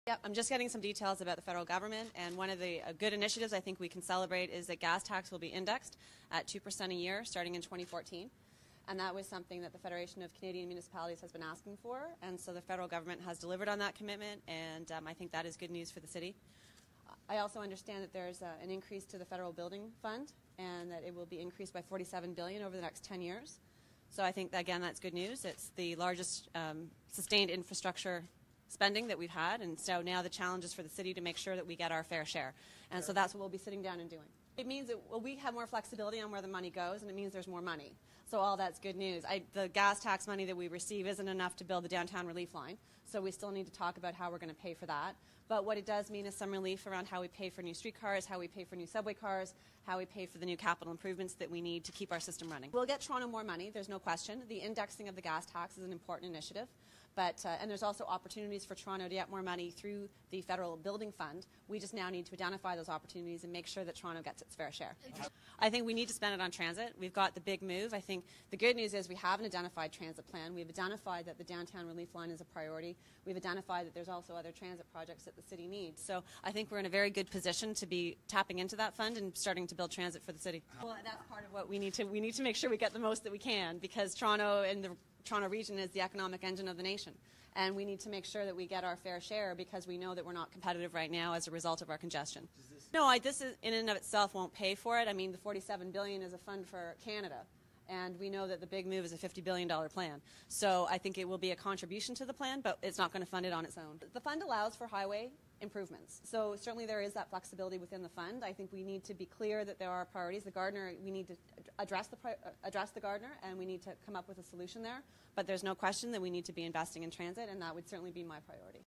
Yep, I'm just getting some details about the federal government, and one of the good initiatives I think we can celebrate is that gas tax will be indexed at 2% a year starting in 2014. And that was something that the Federation of Canadian Municipalities has been asking for, and so the federal government has delivered on that commitment, and I think that is good news for the city. I also understand that there's an increase to the federal building fund, and that it will be increased by $47 billion over the next 10 years. So I think, again, that's good news. It's the largest sustained infrastructure spending that we've had, and so now the challenge is for the city to make sure that we get our fair share. And so that's what we'll be sitting down and doing. It means that we have more flexibility on where the money goes, and it means there's more money. So all that's good news. The gas tax money that we receive isn't enough to build the downtown relief line, so we still need to talk about how we're going to pay for that. But what it does mean is some relief around how we pay for new streetcars, how we pay for new subway cars, how we pay for the new capital improvements that we need to keep our system running. We'll get Toronto more money, there's no question. The indexing of the gas tax is an important initiative. But, and there's also opportunities for Toronto to get more money through the federal building fund. We just now need to identify those opportunities and make sure that Toronto gets its fair share. I think we need to spend it on transit. We've got the big move. I think the good news is we have an identified transit plan. We've identified that the downtown relief line is a priority. We've identified that there's also other transit projects that the city needs. So I think we're in a very good position to be tapping into that fund and starting to build transit for the city. Well, that's part of what we need to make sure we get the most that we can, because Toronto and the Toronto region is the economic engine of the nation, and we need to make sure that we get our fair share, because we know that we're not competitive right now as a result of our congestion. No, this is, in and of itself won't pay for it. I mean, the $47 billion is a fund for Canada, and we know that the big move is a $50 billion plan. So I think it will be a contribution to the plan, but it's not going to fund it on its own. The fund allows for highway improvements. So certainly there is that flexibility within the fund. I think we need to be clear that there are priorities. The Gardner, we need to address the Gardner, and we need to come up with a solution there. But there's no question that we need to be investing in transit, and that would certainly be my priority.